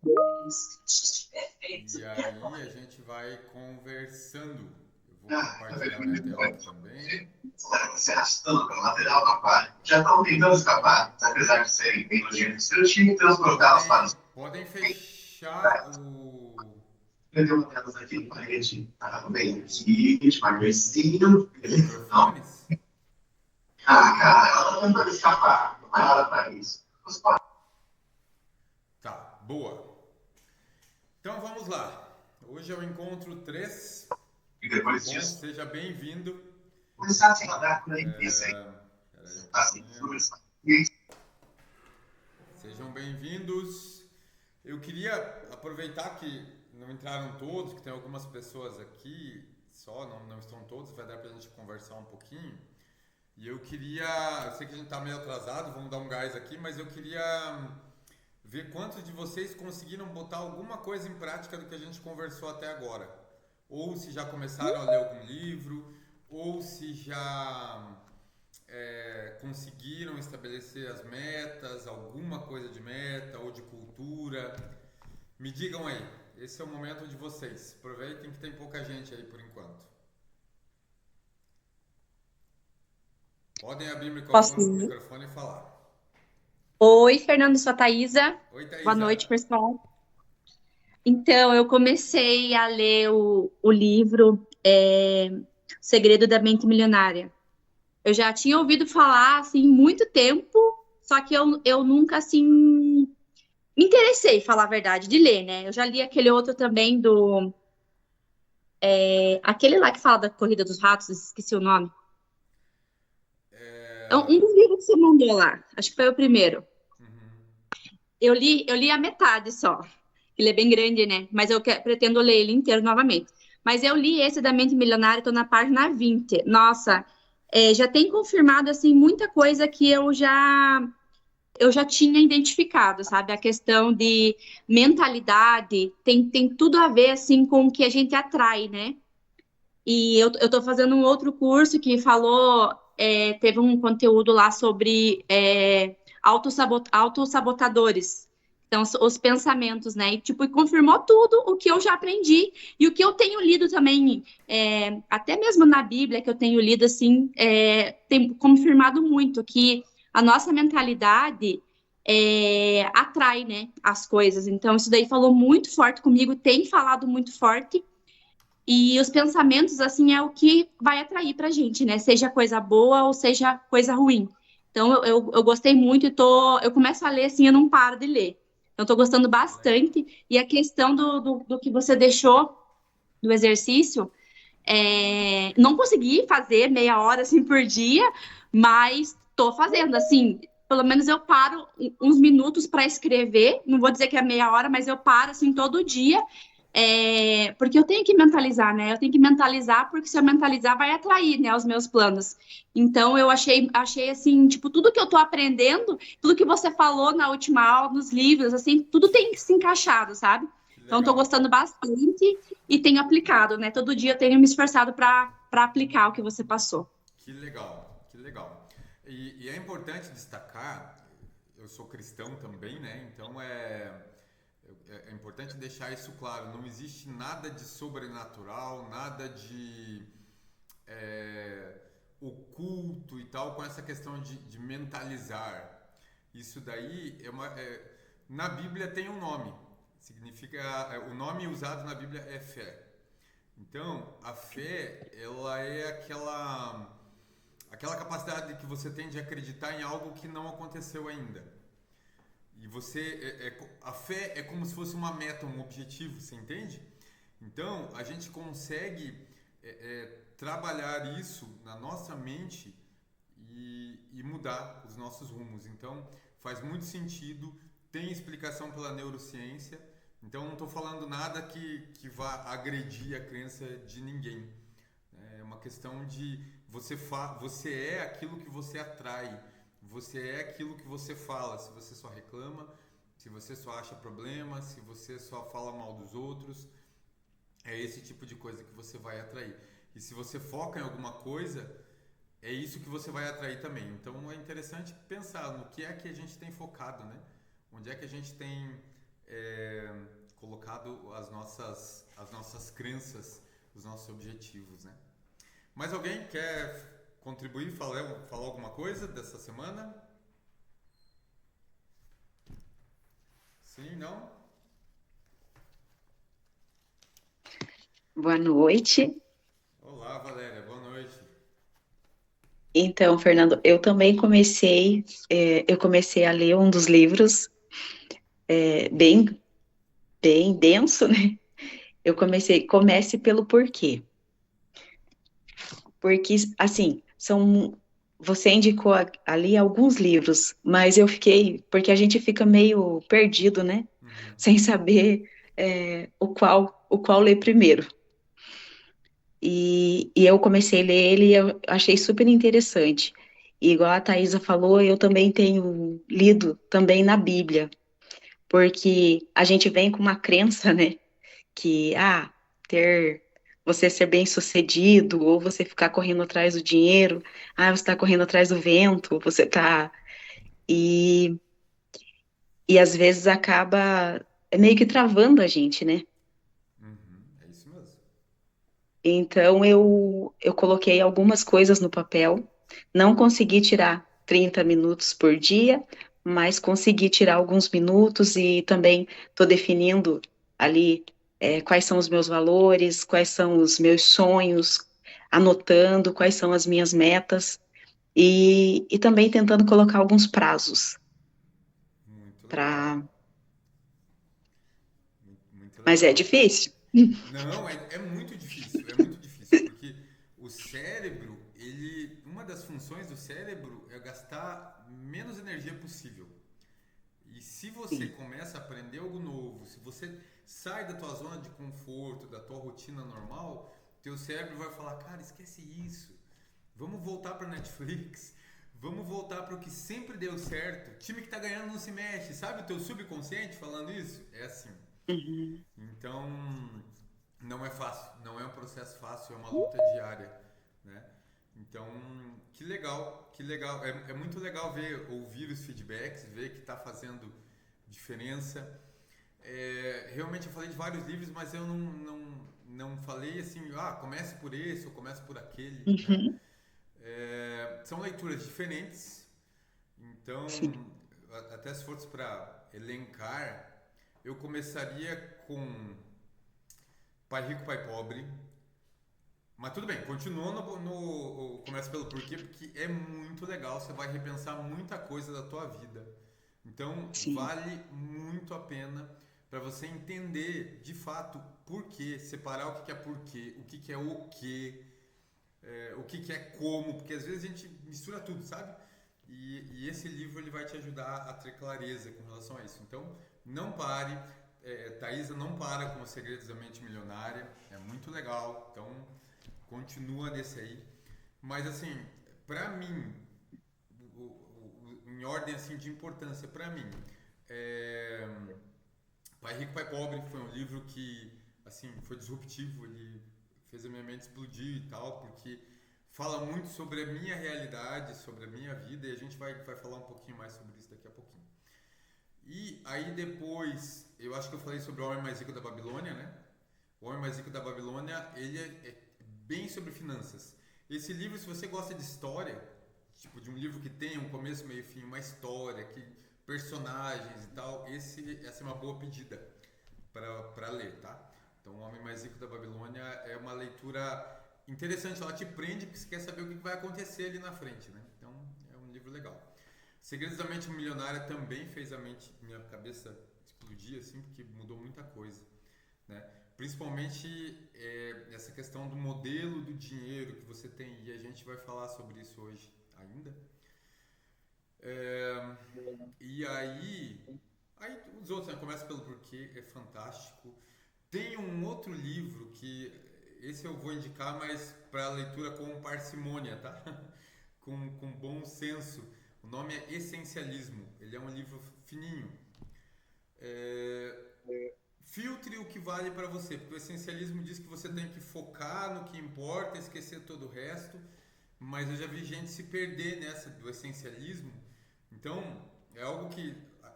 E aí a gente vai conversando. Eu vou compartilhar minha tela aqui também. Se arrastando pela lateral do aquário. Já estão tentando escapar, apesar de serem bem nojentos. Eu tinha que transportá-los para os. Podem fechar o Prendeu uma delas aqui na parede. Tava bem aqui, devagarzinho. os Não. microfones. Ah, cara, ela tá tentando escapar. Não é nada para isso. Tá, boa. Então vamos lá. Hoje é o encontro 3. E Tudo depois bom? disso, Seja bem-vindo. começar a se andar por aí. Pensei. Peraí um Assim, pouquinho. conversar. E aí, Sejam bem-vindos. Eu queria aproveitar que não entraram todos, que tem algumas pessoas aqui só, não estão todos, vai dar pra gente conversar um pouquinho. E eu queria, eu sei que a gente tá meio atrasado, vamos dar um gás aqui, mas eu queria ver quantos de vocês conseguiram botar alguma coisa em prática do que a gente conversou até agora. Ou se já começaram a ler algum livro, ou se já conseguiram estabelecer as metas, alguma coisa de meta ou de cultura. Me digam aí, esse é o momento de vocês. Aproveitem que tem pouca gente aí por enquanto. Podem abrir o Posso microfone, ir? microfone e falar. Oi, Fernando, sou a Thaísa. Oi, Boa Thaisa. noite, pessoal. Então, eu comecei a ler o livro O Segredo da Mente Milionária. Eu já tinha ouvido falar, assim, muito tempo, só que eu nunca, assim, me interessei, falar a verdade, de ler, né? Eu já li aquele outro também aquele lá que fala da Corrida dos Ratos, esqueci o nome. É um É... dos livros que você mandou lá, acho que foi o primeiro. Uhum. Eu li a metade só. Ele é bem grande, né? Mas pretendo ler ele inteiro novamente. Mas eu li esse da Mente Milionária, estou na página 20. Nossa, já tem confirmado assim muita coisa que eu já tinha identificado, sabe? A questão de mentalidade tem tudo a ver assim com o que a gente atrai, né? E eu estou fazendo um outro curso que falou, teve um conteúdo lá sobre autossabotadores. Então, os pensamentos, né? E, tipo, e confirmou tudo o que eu já aprendi e o que eu tenho lido também, até mesmo na Bíblia, que eu tenho lido, assim, tem confirmado muito que a nossa mentalidade atrai, né, as coisas. Então, isso daí falou muito forte comigo, tem falado muito forte. E os pensamentos, assim, é o que vai atrair pra gente, né? Seja coisa boa ou seja coisa ruim. Então, eu gostei muito e eu começo a ler, assim, eu não paro de ler. Então, tô gostando Legal. bastante. E a questão do que você deixou do exercício, não consegui fazer meia hora, assim, por dia, mas tô fazendo, assim, pelo menos eu paro uns minutos para escrever, não vou dizer que é meia hora, mas eu paro, assim, todo dia, porque eu tenho que mentalizar, né? Eu tenho que mentalizar, porque se eu mentalizar, vai atrair, né, os meus planos. Então, eu achei assim, tipo, tudo que eu tô aprendendo, tudo que você falou na última aula, nos livros, assim, tudo tem se encaixado, sabe? Que Então, tô legal. gostando bastante e tenho aplicado, né? Todo dia eu tenho me esforçado para aplicar o que você passou. Que legal, que legal. E é importante destacar, eu sou cristão também, né? Então é importante deixar isso claro. Não existe nada de sobrenatural, nada de é, oculto e tal com essa questão de mentalizar. Isso daí na Bíblia tem um nome. Significa o nome usado na Bíblia é fé. Então, a fé, ela é aquela capacidade que você tem de acreditar em algo que não aconteceu ainda. E a fé é como se fosse uma meta, um objetivo, você entende? Então, a gente consegue trabalhar isso na nossa mente e mudar os nossos rumos. Então, faz muito sentido, tem explicação pela neurociência. Então, não estou falando nada que vá agredir a crença de ninguém. É uma questão de você é aquilo que você atrai, você é aquilo que você fala. Se você só reclama, se você só acha problema, se você só fala mal dos outros, é esse tipo de coisa que você vai atrair. E se você foca em alguma coisa, é isso que você vai atrair também. Então é interessante pensar no que é que a gente tem focado, né? Onde é que a gente tem colocado as nossas crenças, os nossos objetivos, né? Mais alguém quer contribuir, falar alguma coisa dessa semana? Sim, não? Boa noite. Olá, Valéria, boa noite. Então, Fernando, eu também eu comecei a ler um dos livros, bem, bem denso, né? Comece pelo porquê. Porque, assim, você indicou ali alguns livros, mas porque a gente fica meio perdido, né? Uhum. Sem saber, o qual ler primeiro. E eu comecei a ler ele e eu achei super interessante. E igual a Thaisa falou, eu também tenho lido também na Bíblia, porque a gente vem com uma crença, né, que, ter, você ser bem-sucedido, ou você ficar correndo atrás do dinheiro, você está correndo atrás do vento, e, e às vezes acaba meio que travando a gente, né? Uhum, é isso mesmo. Então eu coloquei algumas coisas no papel, não consegui tirar 30 minutos por dia, mas consegui tirar alguns minutos e também estou definindo ali quais são os meus valores, quais são os meus sonhos, anotando quais são as minhas metas e também tentando colocar alguns prazos Muito legal. para. Muito Mas é legal. difícil. Não, é muito difícil, porque o cérebro, uma das funções do cérebro é gastar menos energia possível. E se você Sim. começa a aprender algo novo, se você sai da tua zona de conforto, da tua rotina normal, teu cérebro vai falar, cara, esquece isso. Vamos voltar para Netflix. Vamos voltar para o que sempre deu certo. O time que tá ganhando não se mexe. Sabe o teu subconsciente falando isso? É assim. Uhum. Então, não é fácil, não é um processo fácil, é uma luta diária, né? Então, que legal, que legal. É muito legal ouvir os feedbacks, ver que está fazendo diferença. Realmente eu falei de vários livros, mas eu não falei assim, comece por esse ou comece por aquele, né? Uhum. São leituras diferentes, então, Sim. até se fosse para elencar, eu começaria com Pai Rico, Pai Pobre. Mas tudo bem, continua começa pelo porquê, porque é muito legal, você vai repensar muita coisa da tua vida. Então, Sim. vale muito a pena para você entender de fato porquê, separar o que é porquê, o que é o quê, o que é como, porque às vezes a gente mistura tudo, sabe? E esse livro ele vai te ajudar a ter clareza com relação a isso. Então, não pare. Thaisa não para com os segredos da mente milionária. É muito legal. Então, continua nesse aí. Mas, assim, pra mim, em ordem assim, de importância, pra mim, é, Pai Rico, Pai Pobre foi um livro que, assim, foi disruptivo. Ele fez a minha mente explodir e tal, porque fala muito sobre a minha realidade, sobre a minha vida, e a gente vai falar um pouquinho mais sobre isso daqui a pouquinho. E aí depois, eu acho que eu falei sobre o Homem Mais Rico da Babilônia, né? O Homem Mais Rico da Babilônia, ele é bem sobre finanças. Esse livro, se você gosta de história, tipo de um livro que tem um começo, meio e fim, uma história, que personagens e tal, essa é uma boa pedida para ler, tá? Então, O Homem Mais Rico da Babilônia é uma leitura interessante, ela te prende porque você quer saber o que vai acontecer ali na frente, né? Então, é um livro legal. Segredos da Mente Milionária também fez minha cabeça explodir, assim, porque mudou muita coisa, né? Principalmente essa questão do modelo do dinheiro que você tem, e a gente vai falar sobre isso hoje ainda. E aí os outros, né? Começa pelo porquê, é fantástico. Tem um outro livro que esse eu vou indicar, mas para leitura com parcimônia, tá? com bom senso. O nome é Essencialismo. Ele é um livro fininho. Filtre o que vale para você, porque o essencialismo diz que você tem que focar no que importa, esquecer todo o resto. Mas eu já vi gente se perder nessa do essencialismo. Então, é algo que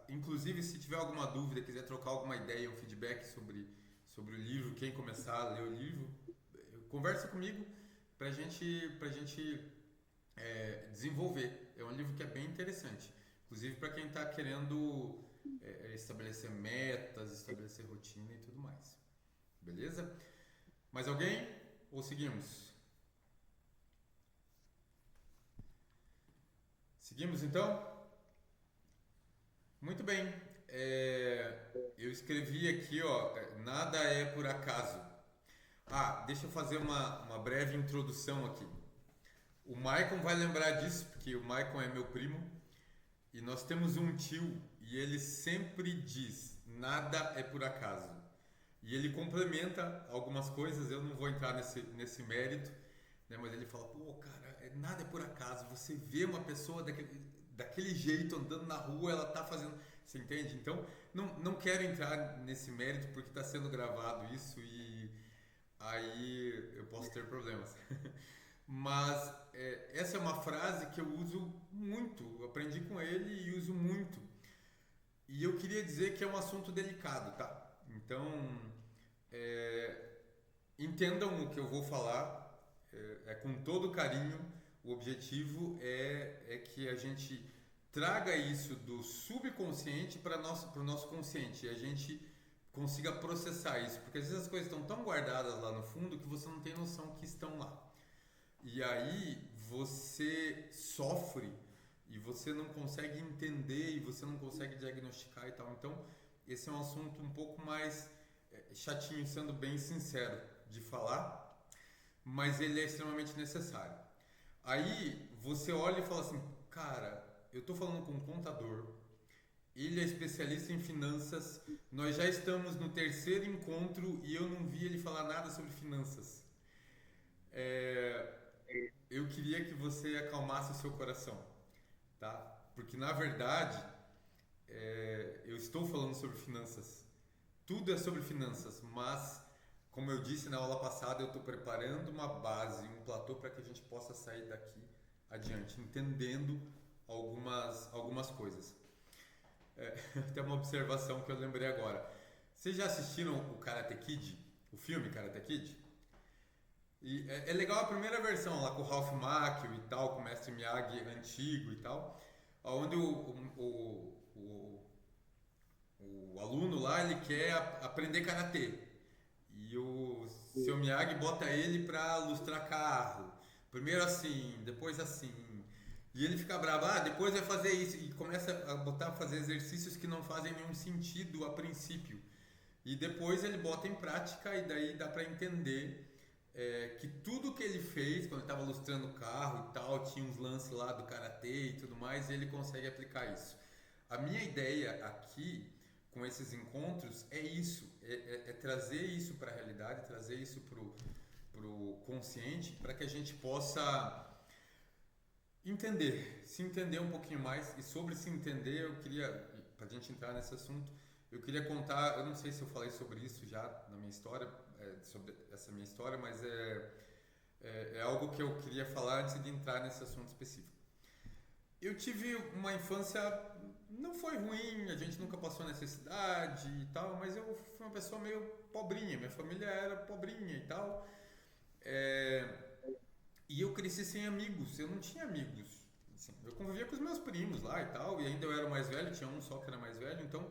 inclusive, se tiver alguma dúvida, quiser trocar alguma ideia, um feedback sobre o livro, quem começar a ler o livro, conversa comigo pra gente desenvolver. É um livro que é bem interessante. Inclusive para quem está querendo estabelecer metas, estabelecer rotina e tudo mais. Beleza? Mais alguém? Ou seguimos? Seguimos então? Muito bem. Eu escrevi aqui, ó, nada é por acaso. Deixa eu fazer uma breve introdução aqui. O Maicon vai lembrar disso, porque o Maicon é meu primo. E nós temos um tio e ele sempre diz, nada é por acaso. E ele complementa algumas coisas, eu não vou entrar nesse mérito, né, mas ele fala, pô, cara, nada é por acaso. Você vê uma pessoa daquele jeito andando na rua, ela tá fazendo... Você entende? Então, não quero entrar nesse mérito porque está sendo gravado isso e aí eu posso ter problemas. Mas essa é uma frase que eu uso muito, eu aprendi com ele e uso muito. E eu queria dizer que é um assunto delicado, tá? Então, entendam o que eu vou falar, com todo carinho. O objetivo é que a gente traga isso do subconsciente para o nosso consciente e a gente consiga processar isso, porque às vezes as coisas estão tão guardadas lá no fundo que você não tem noção que estão lá. E aí você sofre e você não consegue entender e você não consegue diagnosticar e tal. Então, esse é um assunto um pouco mais chatinho, sendo bem sincero de falar, mas ele é extremamente necessário. Aí você olha e fala assim, cara, eu estou falando com um contador, ele é especialista em finanças, nós já estamos no 3º encontro e eu não vi ele falar nada sobre finanças. Eu queria que você acalmasse o seu coração, tá? Porque na verdade eu estou falando sobre finanças. Tudo é sobre finanças, mas como eu disse na aula passada, eu estou preparando uma base, um platô para que a gente possa sair daqui adiante, entendendo algumas coisas. Tem uma observação que eu lembrei agora. Vocês já assistiram o Karate Kid? O filme Karate Kid? E é legal a primeira versão, lá com o Ralph Macchio e tal, com o Mestre Miyagi antigo e tal, onde o aluno lá, ele quer aprender Karatê. E o seu Miyagi bota ele pra lustrar carro. Primeiro assim, depois assim. E ele fica bravo, depois vai fazer isso. E começa a botar pra fazer exercícios que não fazem nenhum sentido a princípio. E depois ele bota em prática e daí dá pra entender que tudo que ele fez quando ele estava lustrando o carro e tal, tinha uns lances lá do karatê e tudo mais, e ele consegue aplicar isso. A minha ideia aqui com esses encontros é isso, é trazer isso para a realidade, trazer isso pro consciente, para que a gente possa se entender um pouquinho mais. E sobre se entender, eu queria, para a gente entrar nesse assunto, eu queria contar, eu não sei se eu falei sobre isso já na minha história, sobre essa minha história, mas é algo que eu queria falar antes de entrar nesse assunto específico. Eu tive uma infância, não foi ruim, a gente nunca passou necessidade e tal, mas eu fui uma pessoa meio pobrinha, minha família era pobrinha e tal, e eu cresci sem amigos, eu não tinha amigos, assim, eu convivia com os meus primos lá e tal, e ainda eu era o mais velho, tinha um só que era mais velho, então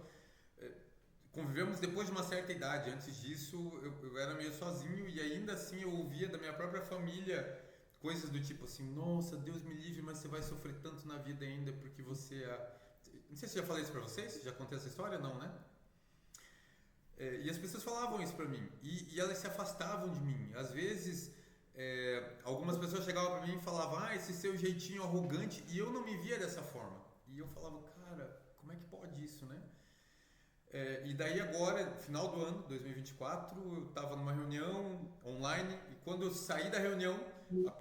convivemos depois de uma certa idade. Antes disso eu era meio sozinho e ainda assim eu ouvia da minha própria família coisas do tipo assim, nossa, Deus me livre, mas você vai sofrer tanto na vida ainda porque você não sei se eu já falei isso pra vocês, já contei essa história, não, né? E as pessoas falavam isso pra mim e elas se afastavam de mim. Às vezes algumas pessoas chegavam pra mim e falavam, esse seu jeitinho arrogante, e eu não me via dessa forma. E eu falava, cara, como é que pode isso, né? E daí agora, final do ano, 2024, eu estava numa reunião online e quando eu saí da reunião,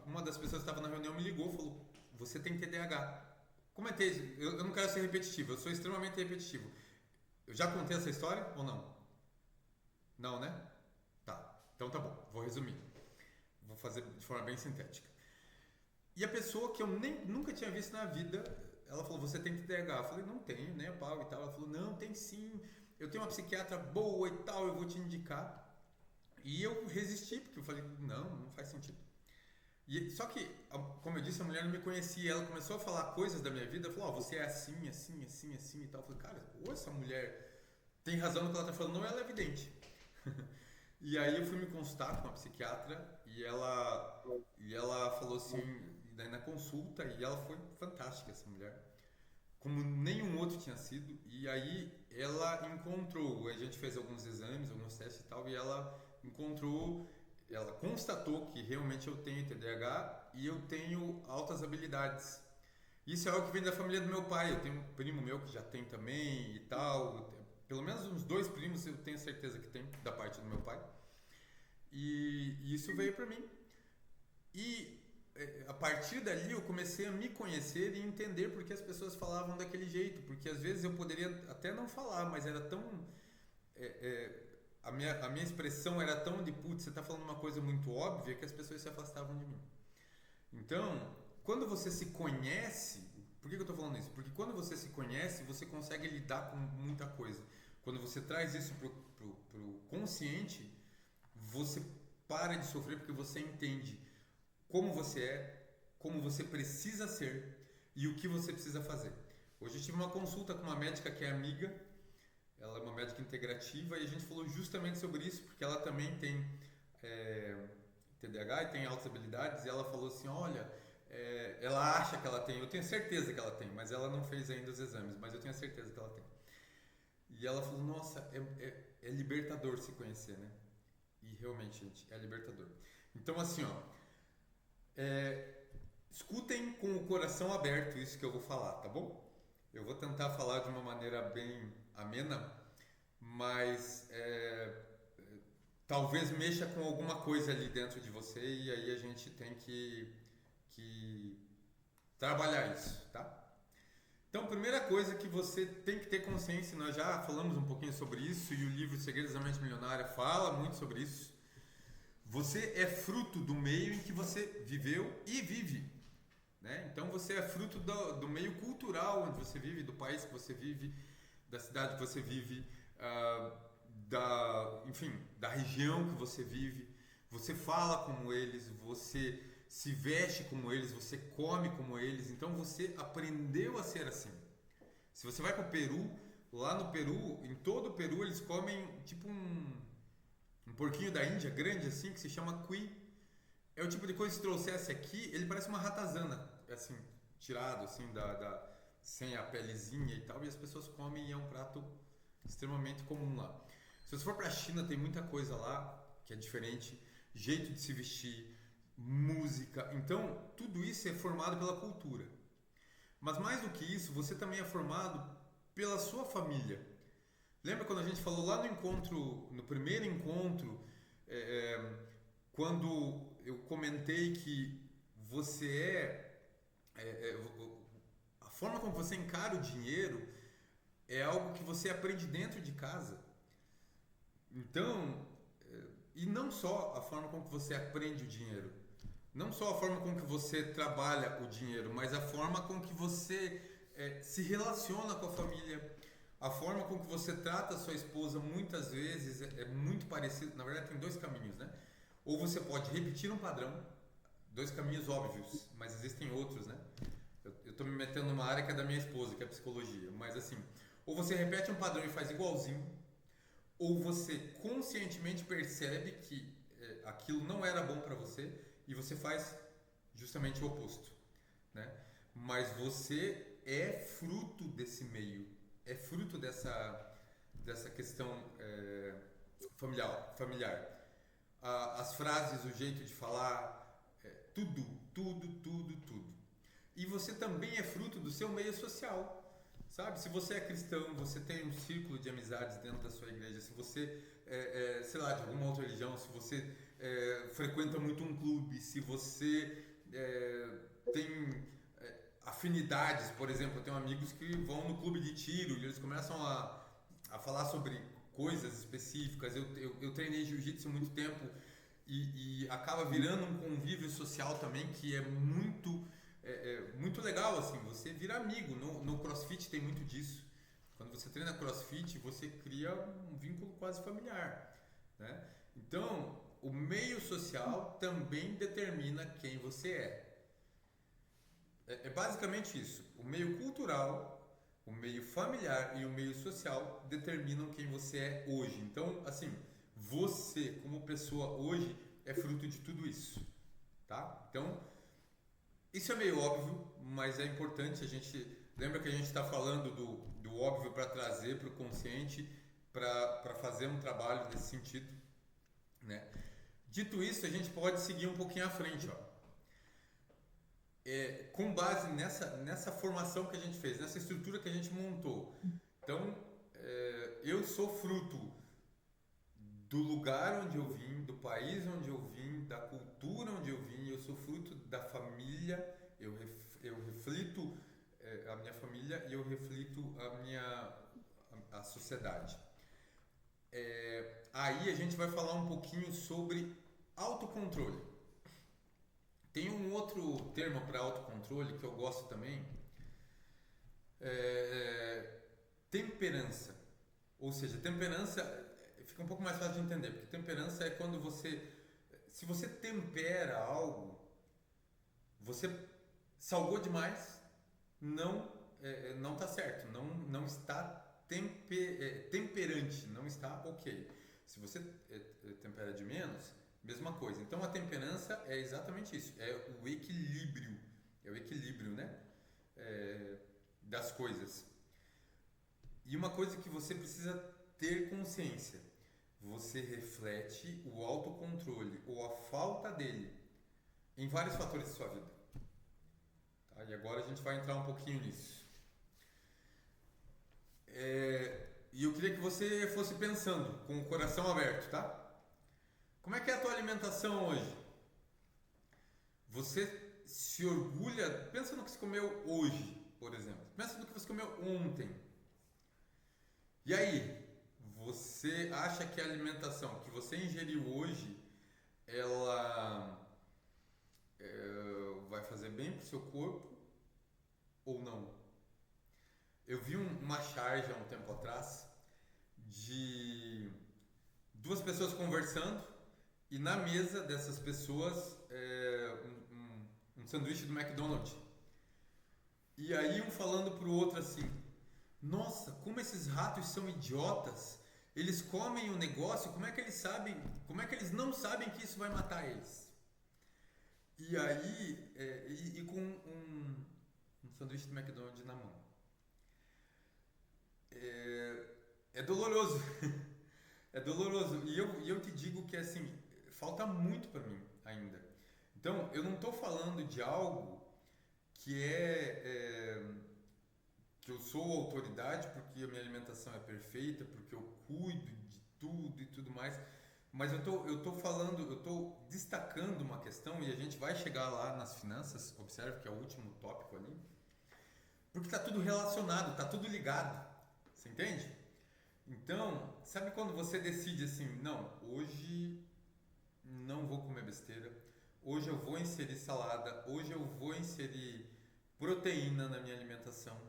uma das pessoas que estava na reunião me ligou e falou, você tem TDAH. Como é ter? Eu não quero ser repetitivo, eu sou extremamente repetitivo. Eu já contei essa história ou não? Não, né? Tá, então tá bom, vou resumir. Vou fazer de forma bem sintética. E a pessoa que eu nunca tinha visto na vida, ela falou, você tem TDAH. Eu falei, não tenho, nem a pau e tal. Ela falou, não, tem sim. Eu tenho uma psiquiatra boa e tal, eu vou te indicar. E eu resisti, porque eu falei, não faz sentido. Só que, como eu disse, a mulher não me conhecia. Ela começou a falar coisas da minha vida. Falou, você é assim, assim, assim, assim e tal. Eu falei, cara, ou essa mulher tem razão no que ela tá falando, não, ela é evidente. E aí eu fui me consultar com uma psiquiatra e ela falou assim, na consulta, e ela foi fantástica, essa mulher, como nenhum outro tinha sido. E aí ela encontrou, a gente fez alguns exames, alguns testes e tal, e ela constatou que realmente eu tenho TDAH e eu tenho altas habilidades. Isso é algo que vem da família do meu pai. Eu tenho um primo meu que já tem também e tal. Pelo menos uns 2 primos eu tenho certeza que tem, da parte do meu pai. E isso veio pra mim. E a partir dali eu comecei a me conhecer e entender por que as pessoas falavam daquele jeito. Porque às vezes eu poderia até não falar, mas era tão... a minha expressão era tão de putz, você tá falando uma coisa muito óbvia que as pessoas se afastavam de mim. Então, quando você se conhece... Por que eu tô falando isso? Porque quando você se conhece, você consegue lidar com muita coisa. Quando você traz isso pro consciente, você para de sofrer porque você entende como você é, como você precisa ser e o que você precisa fazer. Hoje eu tive uma consulta com uma médica que é amiga, ela é uma médica integrativa e a gente falou justamente sobre isso, porque ela também tem TDAH e tem altas habilidades, e ela falou assim, olha, ela acha que ela tem, eu tenho certeza que ela tem, mas ela não fez ainda os exames, mas eu tenho certeza que ela tem. E ela falou, nossa, é libertador se conhecer, né? E realmente, gente, é libertador. Então, assim, ó, escutem com o coração aberto isso que eu vou falar, tá bom? Eu vou tentar falar de uma maneira bem amena, mas talvez mexa com alguma coisa ali dentro de você e aí a gente tem que trabalhar isso, tá? Então, primeira coisa que você tem que ter consciência, nós já falamos um pouquinho sobre isso e o livro Segredos da Mente Milionária fala muito sobre isso. Você é fruto do meio em que você viveu e vive, né? Então, você é fruto do meio cultural onde você vive, do país que você vive, da cidade que você vive, enfim, da região que você vive. Você fala como eles, você se veste como eles, você come como eles, então você aprendeu a ser assim. Se você vai para o Peru, lá no Peru, em todo o Peru eles comem tipo um porquinho da Índia grande assim, que se chama cuy. É o tipo de coisa que se trouxesse aqui, ele parece uma ratazana, assim, tirado assim sem a pelezinha e tal, e as pessoas comem e é um prato extremamente comum lá. Se você for para a China, tem muita coisa lá que é diferente, jeito de se vestir, música, então tudo isso é formado pela cultura. Mas mais do que isso, você também é formado pela sua família. Lembra quando a gente falou lá no encontro, no primeiro encontro, quando eu comentei que você a forma como você encara o dinheiro é algo que você aprende dentro de casa. Então, e não só a forma como você aprende o dinheiro, não só a forma com que você trabalha o dinheiro, mas a forma com que você se relaciona com a família, a forma com que você trata a sua esposa muitas vezes é muito parecido. Na verdade, tem 2 caminhos, né? Ou você pode repetir um padrão, 2 caminhos óbvios, mas existem outros, né? Eu estou me metendo numa área que é da minha esposa, que é a psicologia, mas assim, ou você repete um padrão e faz igualzinho, ou você conscientemente percebe que aquilo não era bom para você e você faz justamente o oposto, né? Mas você é fruto desse meio, é fruto dessa questão familiar. As frases, o jeito de falar, tudo. E você também é fruto do seu meio social. Sabe, se você é cristão, você tem um círculo de amizades dentro da sua igreja. Se você sei lá, de alguma outra religião, se você frequenta muito um clube, se você tem afinidades, por exemplo, eu tenho amigos que vão no clube de tiro e eles começam a falar sobre coisas específicas. Eu treinei jiu-jitsu há muito tempo e acaba virando um convívio social também que é muito muito legal, assim, você vira amigo. No CrossFit tem muito disso. Quando você treina CrossFit, você cria um vínculo quase familiar, né? Então, o meio social também determina quem você é. É basicamente isso. O meio cultural, o meio familiar e o meio social determinam quem você é hoje. Então, assim, você como pessoa hoje é fruto de tudo isso, tá? Então, isso é meio óbvio, mas é importante a gente... Lembra que a gente está falando do óbvio para trazer para o consciente, para fazer um trabalho nesse sentido, né? Dito isso, a gente pode seguir um pouquinho à frente, ó. Com base nessa formação que a gente fez, nessa estrutura que a gente montou. Então, eu sou fruto do lugar onde eu vim, do país onde eu vim, da cultura onde eu vim, eu sou fruto da família, eu reflito a minha família e eu reflito a sociedade. Aí a gente vai falar um pouquinho sobre autocontrole. Tem um outro termo para autocontrole que eu gosto também, temperança. Ou seja, temperança fica um pouco mais fácil de entender, porque temperança é quando se você tempera algo, você salgou demais, não está certo, não está temperante, não está ok. Se você tempera de menos, mesma coisa. Então a temperança é exatamente isso, é o equilíbrio, né? Das coisas. E uma coisa que você precisa ter consciência, você reflete o autocontrole ou a falta dele em vários fatores de sua vida. Tá? E agora a gente vai entrar um pouquinho nisso. E eu queria que você fosse pensando com o coração aberto, tá? Como é que é a tua alimentação hoje? Você se orgulha? Pensa no que você comeu hoje, por exemplo. Pensa no que você comeu ontem. E aí, você acha que a alimentação que você ingeriu hoje, ela vai fazer bem pro seu corpo ou não? Eu vi uma charge há um tempo atrás de duas pessoas conversando e na mesa dessas pessoas um sanduíche do McDonald's. E aí um falando pro outro assim: nossa, como esses ratos são idiotas! Eles comem o negócio, como é que eles não sabem que isso vai matar eles? E aí, com um sanduíche do McDonald's na mão. É doloroso. É doloroso. E eu te digo que assim, falta muito para mim ainda. Então, eu não estou falando de algo que que eu sou autoridade porque a minha alimentação é perfeita, porque eu cuido de tudo e tudo mais. Mas eu tô destacando uma questão e a gente vai chegar lá nas finanças, observe que é o último tópico ali, porque está tudo relacionado, está tudo ligado, você entende? Então, sabe quando você decide assim, não, hoje não vou comer besteira, hoje eu vou inserir salada, hoje eu vou inserir proteína na minha alimentação,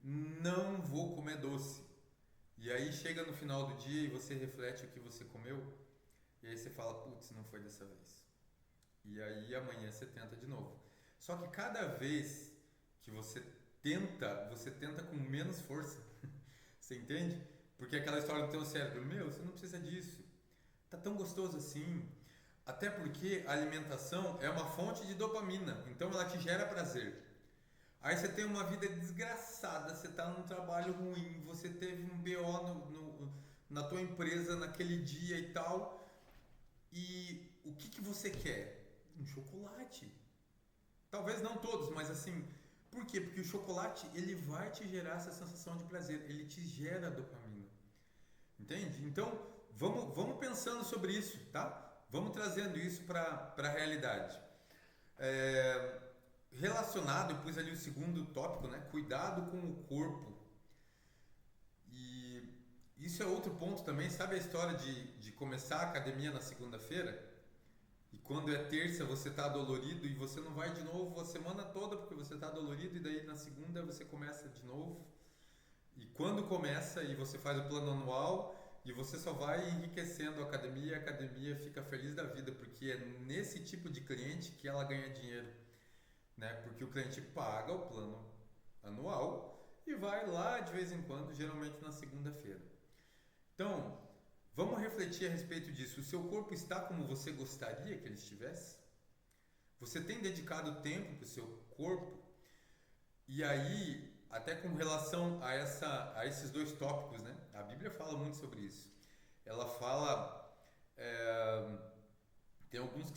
não vou comer doce. E aí chega no final do dia e você reflete o que você comeu, e aí você fala, putz, não foi dessa vez. E aí amanhã você tenta de novo. Só que cada vez que você tenta com menos força. Você entende? Porque aquela história do teu cérebro, você não precisa disso. Tá tão gostoso assim. Até porque a alimentação é uma fonte de dopamina, então ela te gera prazer. Aí você tem uma vida desgraçada, você tá num trabalho ruim, você teve um BO na tua empresa naquele dia e tal. E o que você quer? Um chocolate. Talvez não todos, mas assim, por quê? Porque o chocolate, ele vai te gerar essa sensação de prazer, ele te gera dopamina. Entende? Então, vamos pensando sobre isso, tá? Vamos trazendo isso para a realidade. Relacionado, eu pus ali o segundo tópico, né? Cuidado com o corpo. E isso é outro ponto também. Sabe a história de começar a academia na segunda-feira? E quando é terça você está dolorido e você não vai de novo a semana toda porque você está dolorido e daí na segunda você começa de novo. E quando começa e você faz o plano anual e você só vai enriquecendo a academia fica feliz da vida, porque é nesse tipo de cliente que ela ganha dinheiro, né? Porque o cliente paga o plano anual e vai lá de vez em quando, geralmente na segunda-feira. Então, vamos refletir a respeito disso. O seu corpo está como você gostaria que ele estivesse? Você tem dedicado tempo para o seu corpo? E aí, até com relação a esses dois tópicos, né? A Bíblia fala muito sobre isso. Ela fala, tem alguns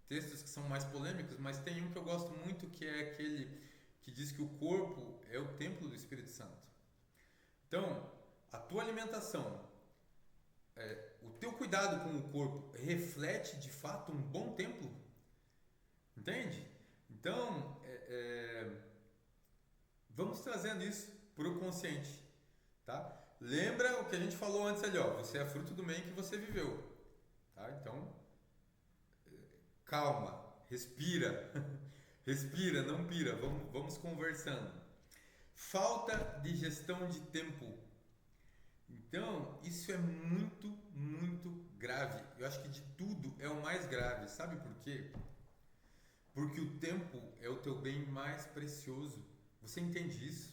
textos que são mais polêmicos, mas tem um que eu gosto muito que é aquele que diz que o corpo é o templo do Espírito Santo. Então, a tua alimentação, o teu cuidado com o corpo reflete de fato um bom templo, entende? Então, vamos trazendo isso para o consciente, tá? Lembra o que a gente falou antes ali, ó, você é fruto do meio que você viveu, tá? Então, calma, respira, respira, não pira, vamos conversando. Falta de gestão de tempo. Então, isso é muito, muito grave. Eu acho que de tudo é o mais grave. Sabe por quê? Porque o tempo é o teu bem mais precioso. Você entende isso?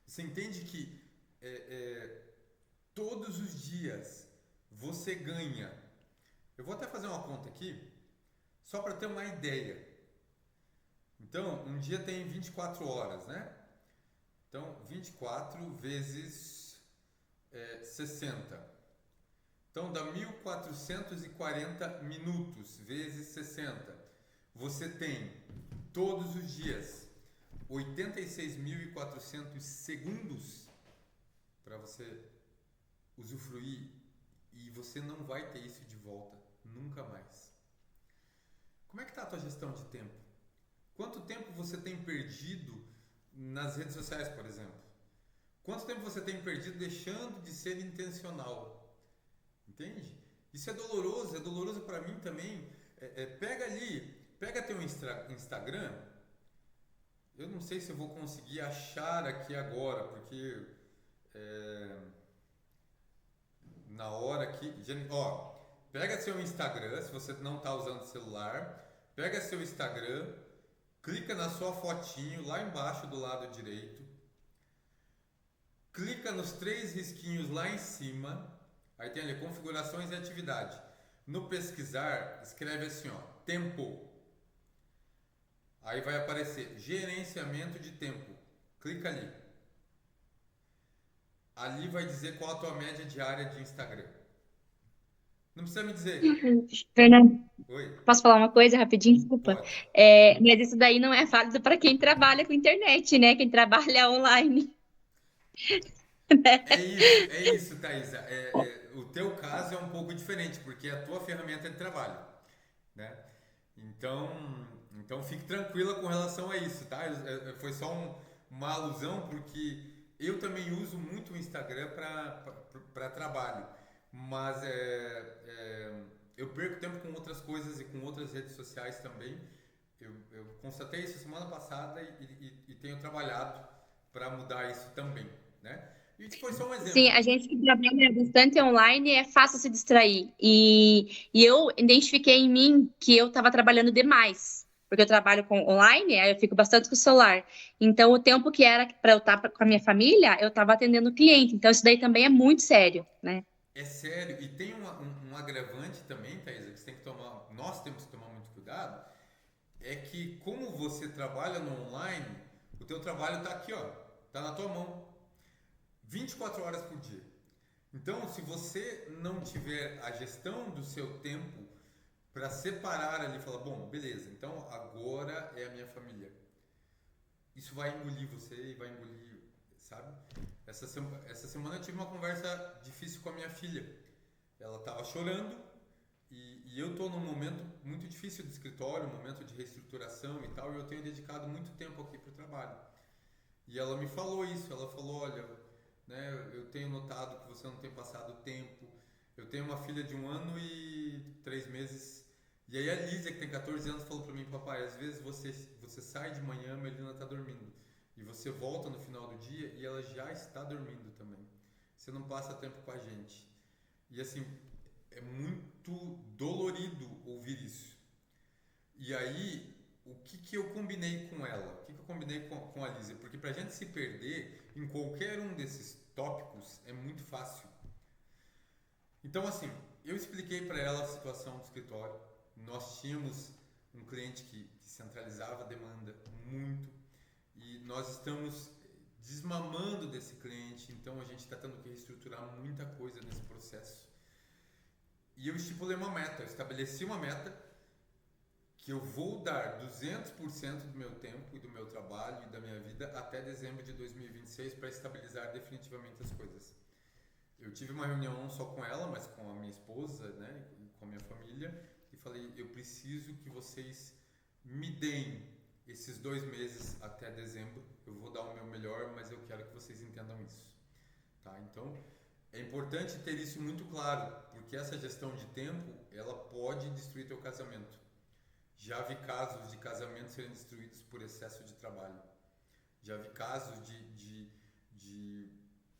Você entende que todos os dias você ganha. Eu vou até fazer uma conta aqui, só para ter uma ideia. Então, um dia tem 24 horas, né? Então, 24 vezes 60. Então, dá 1440 minutos vezes 60. Você tem, todos os dias, 86.400 segundos para você usufruir e você não vai ter isso de volta, nunca mais. Como é que está a tua gestão de tempo? Quanto tempo você tem perdido nas redes sociais, por exemplo? Quanto tempo você tem perdido deixando de ser intencional? Entende? Isso é doloroso para mim também. Pega teu Instagram. Eu não sei se eu vou conseguir achar aqui agora, porque na hora que... Ó, pega seu Instagram, se você não está usando celular, pega seu Instagram, clica na sua fotinho lá embaixo do lado direito, clica nos 3 risquinhos lá em cima, aí tem ali configurações e atividade. No pesquisar, escreve assim, ó, tempo. Aí vai aparecer gerenciamento de tempo. Clica ali. Ali vai dizer qual a tua média diária de Instagram. Não precisa me dizer. Fernando, Oi, posso falar uma coisa rapidinho? Desculpa. pode. Mas isso daí não é válido para quem trabalha com internet, né? Quem trabalha online. É isso, Thaisa. O teu caso é um pouco diferente, porque é a tua ferramenta de trabalho, né? Então fique tranquila com relação a isso, tá? Foi só uma alusão, porque eu também uso muito o Instagram para trabalho, mas eu perco tempo com outras coisas e com outras redes sociais também. Eu constatei isso semana passada e tenho trabalhado para mudar isso também, né? E isso foi só um exemplo. Sim, a gente que trabalha bastante online é fácil se distrair. E eu identifiquei em mim que eu estava trabalhando demais. Porque eu trabalho online, aí eu fico bastante com o celular. Então, o tempo que era para eu estar com a minha família, eu estava atendendo o cliente. Então, isso daí também é muito sério, né? É sério, e tem um agravante também, Thaisa, que você tem que tomar, nós temos que tomar muito cuidado, é que como você trabalha no online, o teu trabalho está aqui, ó, está na tua mão, 24 horas por dia. Então, se você não tiver a gestão do seu tempo para separar ali e falar, bom, beleza, então agora é a minha família. Isso vai engolir você e vai engolir, sabe? Essa semana eu tive uma conversa difícil com a minha filha. Ela estava chorando e eu estou num momento muito difícil do escritório, um momento de reestruturação e tal, e eu tenho dedicado muito tempo aqui para o trabalho. E ela me falou isso, ela falou, olha, né, eu tenho notado que você não tem passado tempo Eu tenho uma filha de 1 ano e 3 meses. E aí a Lísia, que tem 14 anos, falou pra mim, papai, às vezes você sai de manhã, a Melina tá dormindo. E você volta no final do dia e ela já está dormindo também. Você não passa tempo com a gente. E assim, é muito dolorido ouvir isso. E aí, o que que eu combinei com ela? O que que eu combinei com a Lísia? Porque pra gente se perder em qualquer um desses tópicos é muito fácil. Então, assim, eu expliquei para ela a situação do escritório. Nós tínhamos um cliente que centralizava a demanda muito e nós estamos desmamando desse cliente, então a gente está tendo que reestruturar muita coisa nesse processo. E eu estipulei uma meta, eu estabeleci uma meta que eu vou dar 200% do meu tempo e do meu trabalho e da minha vida até dezembro de 2026 para estabilizar definitivamente as coisas. Eu tive uma reunião não só com ela, mas com a minha esposa, né, e com a minha família, e falei, eu preciso que vocês me deem esses 2 meses até dezembro. Eu vou dar o meu melhor, mas eu quero que vocês entendam isso, tá? Então, é importante ter isso muito claro, porque essa gestão de tempo, ela pode destruir teu casamento. Já vi casos de casamentos serem destruídos por excesso de trabalho. Já vi casos de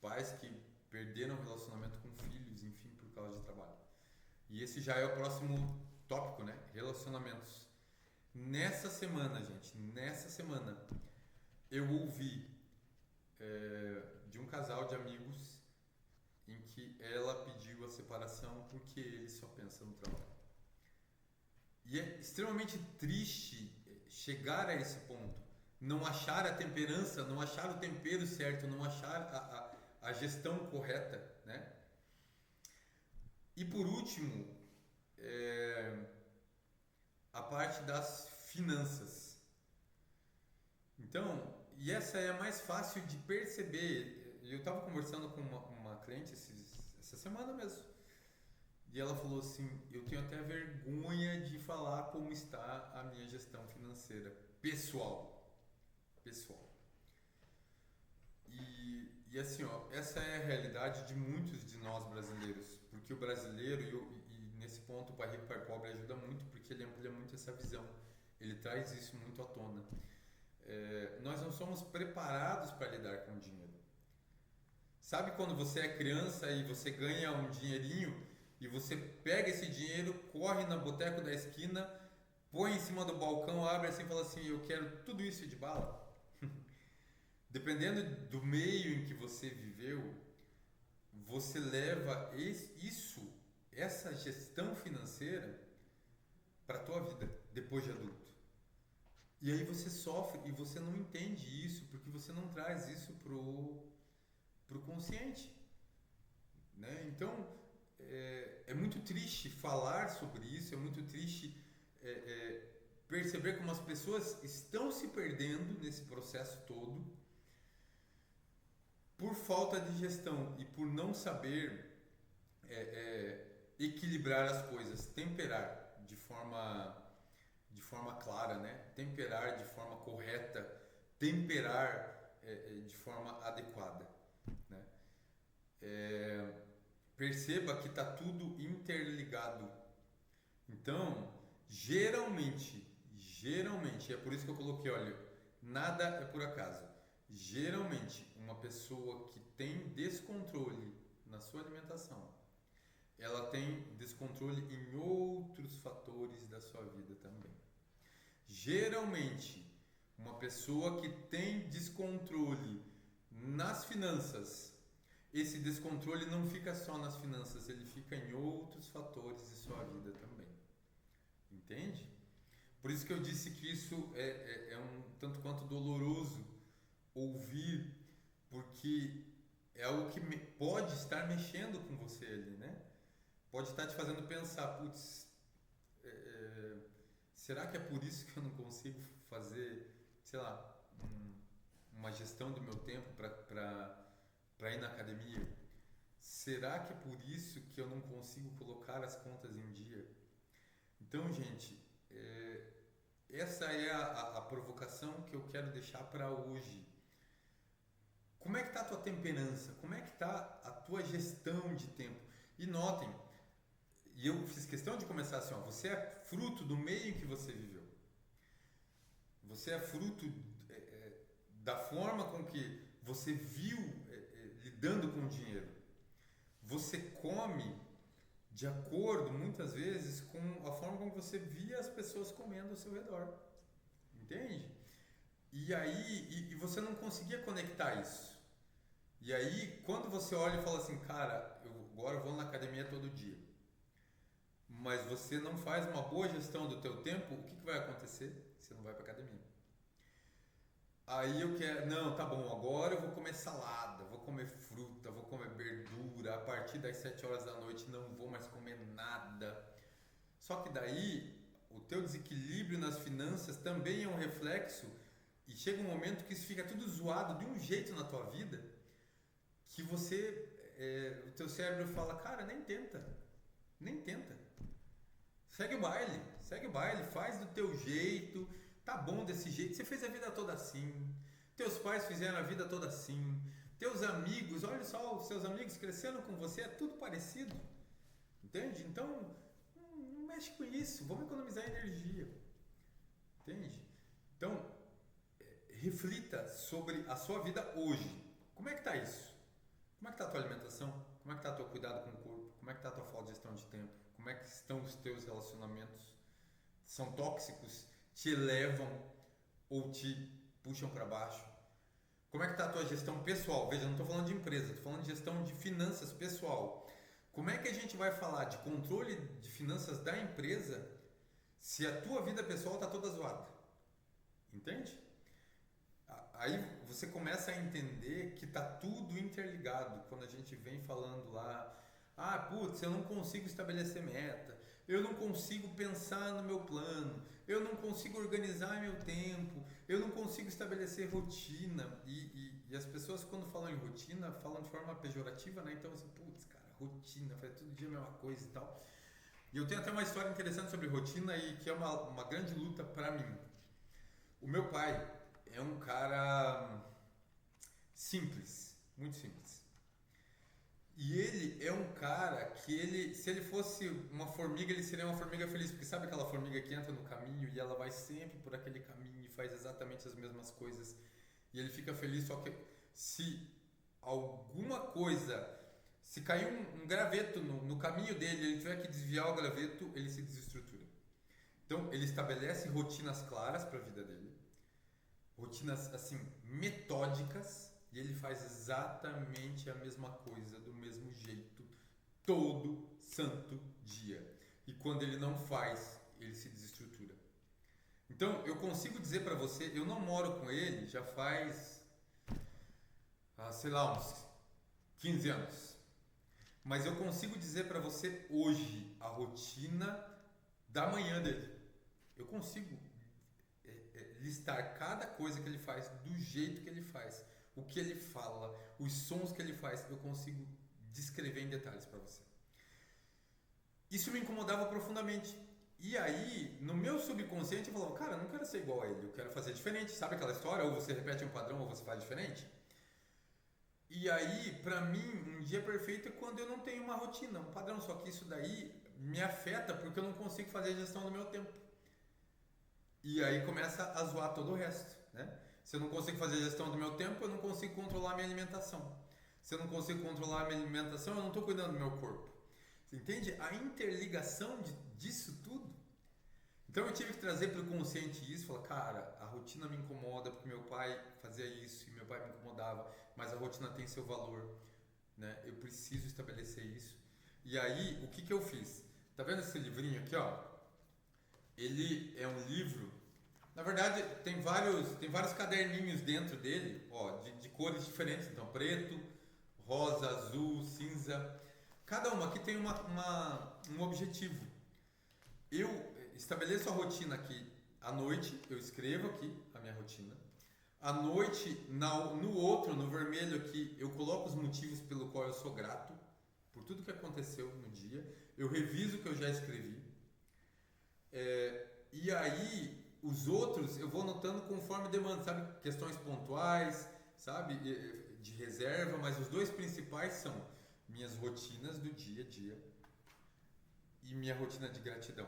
pais que perderam o relacionamento com filhos, enfim, por causa de trabalho. E esse já é o próximo tópico, né? Relacionamentos. Nessa semana, gente, eu ouvi de um casal de amigos em que ela pediu a separação porque ele só pensa no trabalho. E é extremamente triste chegar a esse ponto. Não achar a temperança, não achar o tempero certo, não achar a gestão correta, né? E por último, a parte das finanças. Então, e essa é a mais fácil de perceber. Eu estava conversando com uma cliente essa semana mesmo. E ela falou assim, eu tenho até vergonha de falar como está a minha gestão financeira pessoal. E assim, ó, essa é a realidade de muitos de nós brasileiros, porque o brasileiro, e nesse ponto o Pai Rico, Pai Pobre ajuda muito, porque ele amplia muito essa visão, ele traz isso muito à tona. Nós não somos preparados para lidar com o dinheiro. Sabe quando você é criança e você ganha um dinheirinho e você pega esse dinheiro, corre no boteco da esquina, põe em cima do balcão, abre assim e fala assim, eu quero tudo isso de bala? Dependendo do meio em que você viveu, você leva essa gestão financeira para a tua vida depois de adulto. E aí você sofre e você não entende isso porque você não traz isso pro consciente, né? Então é muito triste falar sobre isso, é muito triste perceber como as pessoas estão se perdendo nesse processo todo por falta de gestão e por não saber equilibrar as coisas, temperar de forma clara, né? Temperar de forma correta, temperar de forma adequada, né? Perceba que está tudo interligado. Então, geralmente, é por isso que eu coloquei, olha, nada é por acaso. Geralmente, uma pessoa que tem descontrole na sua alimentação, ela tem descontrole em outros fatores da sua vida também. Geralmente, uma pessoa que tem descontrole nas finanças, esse descontrole não fica só nas finanças, ele fica em outros fatores de sua vida também. Entende? Por isso que eu disse que isso é um tanto quanto doloroso ouvir, porque é algo que pode estar mexendo com você ali, né? Pode estar te fazendo pensar, putz, será que é por isso que eu não consigo fazer, sei lá, uma gestão do meu tempo para ir na academia? Será que é por isso que eu não consigo colocar as contas em dia? Então, gente, essa é a provocação que eu quero deixar para hoje. Como é que está a tua temperança? Como é que está a tua gestão de tempo? E notem, e eu fiz questão de começar assim, ó, você é fruto do meio em que você viveu. Você é fruto da forma com que você viu lidando com o dinheiro. Você come de acordo, muitas vezes, com a forma como você via as pessoas comendo ao seu redor. Entende? E aí, você não conseguia conectar isso. E aí, quando você olha e fala assim, cara, agora eu vou na academia todo dia, mas você não faz uma boa gestão do teu tempo, o que vai acontecer? Você não vai para academia. Aí eu quero, não, tá bom, agora eu vou comer salada, vou comer fruta, vou comer verdura, a partir das 7 horas da noite não vou mais comer nada. Só que daí, o teu desequilíbrio nas finanças também é um reflexo, e chega um momento que isso fica tudo zoado de um jeito na tua vida, que o teu cérebro fala, cara, nem tenta. Segue o baile, faz do teu jeito, tá bom desse jeito, você fez a vida toda assim, teus pais fizeram a vida toda assim, teus amigos, olha só, os seus amigos cresceram com você, é tudo parecido, entende? Então, não mexe com isso, vamos economizar energia, entende? Então, reflita sobre a sua vida hoje, como é que tá isso? Como é que tá a tua alimentação? Como é que tá o teu cuidado com o corpo? Como é que tá a tua falta de gestão de tempo? Como é que estão os teus relacionamentos? São tóxicos? Te elevam ou te puxam para baixo? Como é que está a tua gestão pessoal? Veja, não estou falando de empresa, estou falando de gestão de finanças pessoal. Como é que a gente vai falar de controle de finanças da empresa se a tua vida pessoal está toda zoada? Entende? Aí você começa a entender que está tudo interligado. Quando a gente vem falando lá, putz, eu não consigo estabelecer meta, eu não consigo pensar no meu plano, eu não consigo organizar meu tempo, eu não consigo estabelecer rotina. E as pessoas, quando falam em rotina, falam de forma pejorativa, né? Então, assim, putz, cara, rotina, faz todo dia a mesma coisa e tal. E eu tenho até uma história interessante sobre rotina e que é uma grande luta para mim. O meu pai é um cara simples, muito simples. E ele é um cara que se ele fosse uma formiga, ele seria uma formiga feliz. Porque sabe aquela formiga que entra no caminho e ela vai sempre por aquele caminho e faz exatamente as mesmas coisas. E ele fica feliz, só que se alguma coisa, se cair um graveto no caminho dele, ele tiver que desviar o graveto, ele se desestrutura. Então, ele estabelece rotinas claras para a vida dele. Rotinas, assim, metódicas, e ele faz exatamente a mesma coisa, do mesmo jeito, todo santo dia. E quando ele não faz, ele se desestrutura. Então, eu consigo dizer para você, eu não moro com ele já faz, sei lá, uns 15 anos. Mas eu consigo dizer para você hoje a rotina da manhã dele. Eu consigo listar cada coisa que ele faz, do jeito que ele faz, o que ele fala, os sons que ele faz, eu consigo descrever em detalhes para você. Isso me incomodava profundamente. E aí, no meu subconsciente, eu falava, cara, eu não quero ser igual a ele, eu quero fazer diferente. Sabe aquela história? Ou você repete um padrão ou você faz diferente? E aí, pra mim, um dia perfeito é quando eu não tenho uma rotina, um padrão. Só que isso daí me afeta porque eu não consigo fazer a gestão do meu tempo. E aí começa a zoar todo o resto, né? Se eu não consigo fazer a gestão do meu tempo, eu não consigo controlar a minha alimentação. Se eu não consigo controlar a minha alimentação, eu não estou cuidando do meu corpo. Você entende a interligação disso tudo? Então eu tive que trazer para o consciente isso, falar, cara, a rotina me incomoda porque meu pai fazia isso e meu pai me incomodava, mas a rotina tem seu valor, né? Eu preciso estabelecer isso. E aí, o que eu fiz? Tá vendo esse livrinho aqui, ó? Ele é um livro, na verdade tem vários caderninhos dentro dele, ó, de cores diferentes, então preto, rosa, azul, cinza. Cada uma aqui tem um objetivo. Eu estabeleço a rotina aqui à noite, eu escrevo aqui a minha rotina. À noite, no vermelho aqui, eu coloco os motivos pelo qual eu sou grato por tudo que aconteceu no dia. Eu reviso o que eu já escrevi. E aí, os outros eu vou anotando conforme demanda, sabe? Questões pontuais, sabe? De reserva, mas os dois principais são minhas rotinas do dia a dia e minha rotina de gratidão.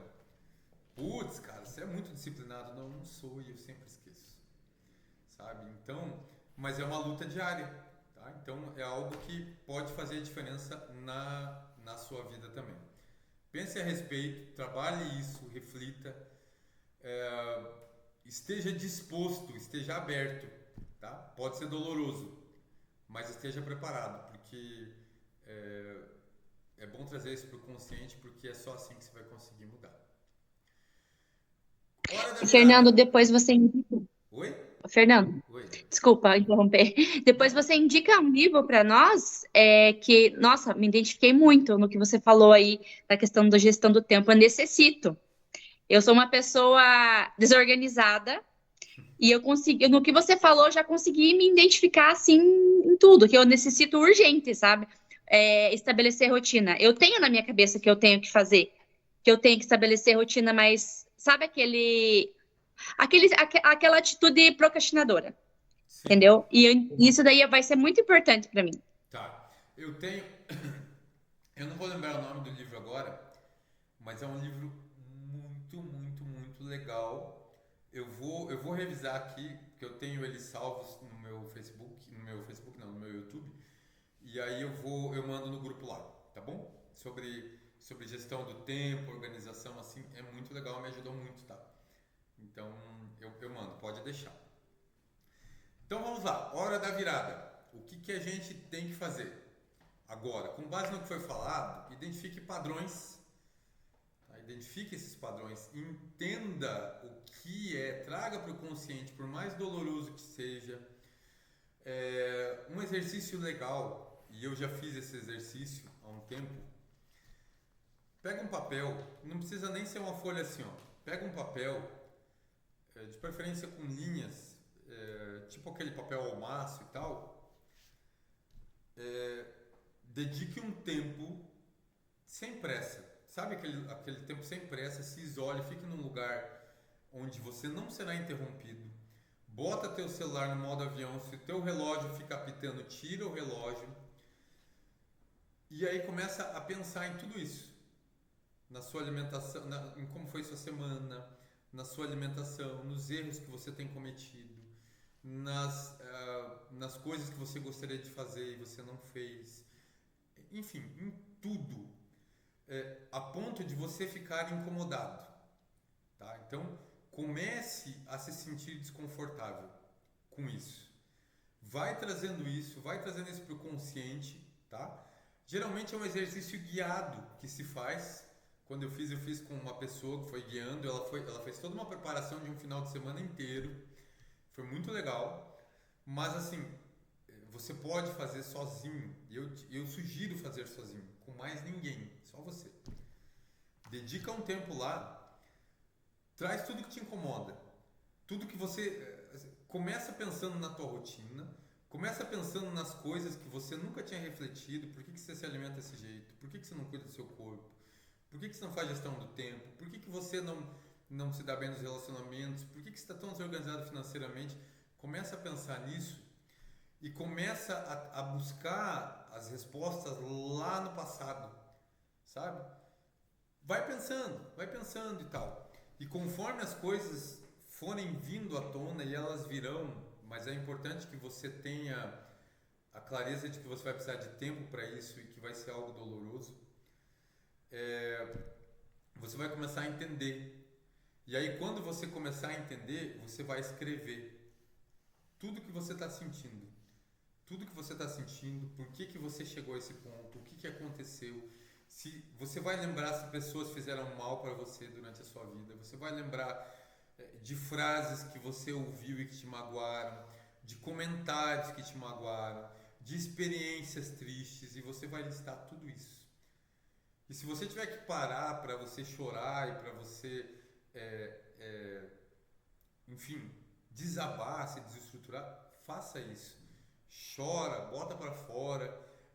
Putz, cara, você é muito disciplinado. Não, não sou e eu sempre esqueço. Sabe? Então, mas é uma luta diária, tá? Então é algo que pode fazer a diferença na sua vida também. Pense a respeito, trabalhe isso, reflita, esteja disposto, esteja aberto, tá? Pode ser doloroso, mas esteja preparado, porque é bom trazer isso para o consciente, porque é só assim que você vai conseguir mudar. Hora da virada. Fernando, depois você indica. Oi? Fernando, Oi. desculpa interromper. Depois você indica um livro para nós que, nossa, me identifiquei muito no que você falou aí da questão da gestão do tempo. Eu necessito. Eu sou uma pessoa desorganizada e eu consegui, no que você falou, eu já consegui me identificar assim em tudo, que eu necessito urgente, sabe? Estabelecer rotina. Eu tenho na minha cabeça que eu tenho que fazer, que eu tenho que estabelecer rotina, mas sabe aquela atitude procrastinadora, Sim. entendeu? E isso daí vai ser muito importante para mim. Tá. Eu tenho. Eu não vou lembrar o nome do livro agora, mas é um livro muito, muito, muito legal. Eu vou revisar aqui, porque eu tenho eles salvos no meu Facebook, no meu YouTube. E aí eu mando no grupo lá, tá bom? Sobre gestão do tempo, organização, assim, é muito legal, me ajudou muito, tá? Então, eu mando, pode deixar. Então vamos lá, hora da virada. O que a gente tem que fazer? Agora, com base no que foi falado, identifique padrões, tá? Identifique esses padrões, entenda o que traga para o consciente, por mais doloroso que seja, um exercício legal, e eu já fiz esse exercício há um tempo. Pega um papel, não precisa nem ser uma folha assim, ó. Pega um papel, de preferência com linhas, tipo aquele papel almaço e tal. Dedique um tempo sem pressa. Sabe aquele tempo sem pressa? Se isole, fique num lugar onde você não será interrompido. Bota teu celular no modo avião. Se o teu relógio fica apitando, tira o relógio. E aí começa a pensar em tudo isso. Na sua alimentação, em como foi sua semana, na sua alimentação, nos erros que você tem cometido, nas coisas que você gostaria de fazer e você não fez. Enfim, em tudo. A ponto de você ficar incomodado. Tá? Então, comece a se sentir desconfortável com isso. Vai trazendo isso para o consciente. Tá? Geralmente é um exercício guiado que se faz. Quando eu fiz com uma pessoa que foi guiando. Ela fez toda uma preparação de um final de semana inteiro. Foi muito legal. Mas assim, você pode fazer sozinho. Eu sugiro fazer sozinho, com mais ninguém, só você. Dedica um tempo lá, traz tudo que te incomoda, tudo que você começa pensando na tua rotina, começa pensando nas coisas que você nunca tinha refletido. Por que você se alimenta desse jeito? Por que você não cuida do seu corpo? Por que você não faz gestão do tempo? Por que você não se dá bem nos relacionamentos? Por que você está tão desorganizado financeiramente? Começa a pensar nisso. E começa a buscar as respostas lá no passado, sabe? Vai pensando e tal. E conforme as coisas forem vindo à tona, e elas virão, mas é importante que você tenha a clareza de que você vai precisar de tempo para isso e que vai ser algo doloroso, você vai começar a entender. E aí, quando você começar a entender, você vai escrever tudo que você está sentindo. Tudo que você está sentindo, por que você chegou a esse ponto, o que aconteceu. Se você vai lembrar se pessoas fizeram mal para você durante a sua vida, você vai lembrar de frases que você ouviu e que te magoaram, de comentários que te magoaram, de experiências tristes, e você vai listar tudo isso. E se você tiver que parar para você chorar e para você, enfim, desabar, se desestruturar, faça isso. Chora, bota para fora.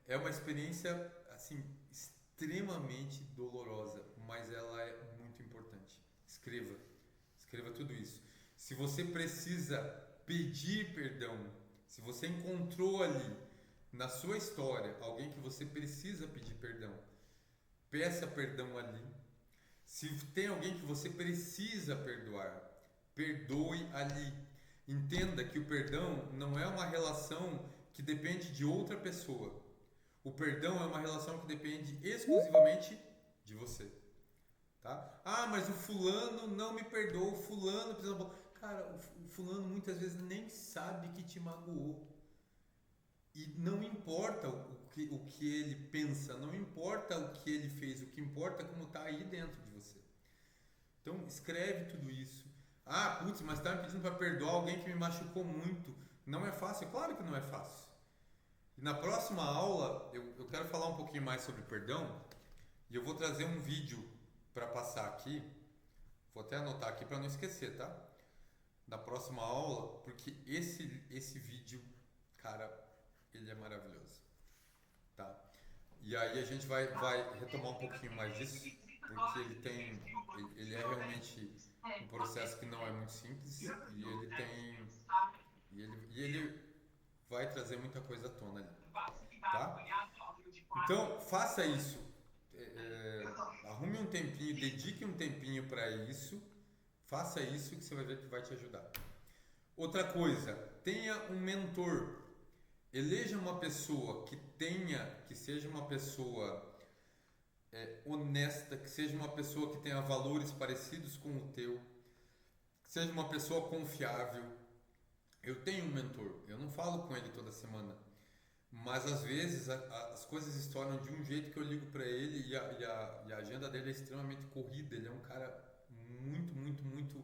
É uma experiência assim extremamente dolorosa, mas ela é muito importante. Escreva tudo isso. Se você precisa pedir perdão, se você encontrou ali na sua história alguém que você precisa pedir perdão, peça perdão ali. Se tem alguém que você precisa perdoar, perdoe ali. Entenda que o perdão não é uma relação que depende de outra pessoa. O perdão é uma relação que depende exclusivamente de você. Tá? Ah, mas o fulano não me perdoa, o fulano precisa... Cara, o fulano muitas vezes nem sabe que te magoou. E não importa o que ele pensa, não importa o que ele fez, o que importa é como está aí dentro de você. Então, escreve tudo isso. Ah, putz, mas está me pedindo para perdoar alguém que me machucou muito. Não é fácil? Claro que não é fácil. E na próxima aula, eu quero falar um pouquinho mais sobre perdão. E eu vou trazer um vídeo para passar aqui. Vou até anotar aqui para não esquecer, tá? Na próxima aula, porque esse vídeo, cara, ele é maravilhoso, tá? E aí a gente vai retomar um pouquinho mais disso, porque ele é realmente um processo que não é muito simples e ele vai trazer muita coisa à tona ali, tá? Então faça isso, arrume um tempinho, dedique um tempinho para isso, faça isso que você vai ver que vai te ajudar. Outra coisa, tenha um mentor. Eleja uma pessoa que seja uma pessoa honesta, que seja uma pessoa que tenha valores parecidos com o teu, que seja uma pessoa confiável. Eu tenho um mentor, eu não falo com ele toda semana, mas às vezes as coisas estouram de um jeito que eu ligo para ele e a agenda dele é extremamente corrida. Ele é um cara muito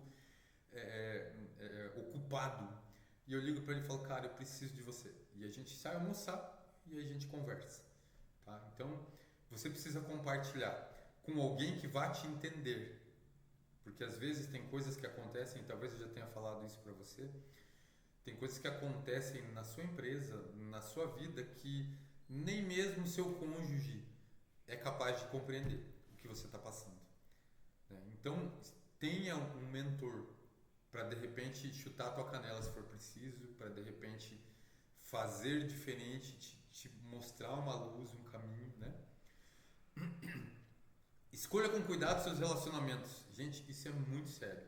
ocupado. E eu ligo para ele e falo, cara, eu preciso de você. E a gente sai almoçar e a gente conversa. Tá? Então, você precisa compartilhar com alguém que vá te entender. Porque às vezes tem coisas que acontecem, talvez eu já tenha falado isso para você, tem coisas que acontecem na sua empresa, na sua vida, que nem mesmo o seu cônjuge é capaz de compreender o que você está passando. Né? Então, tenha um mentor para de repente chutar a tua canela se for preciso, para de repente fazer diferente, te mostrar uma luz, um caminho, né? Escolha com cuidado seus relacionamentos. Gente, isso é muito sério.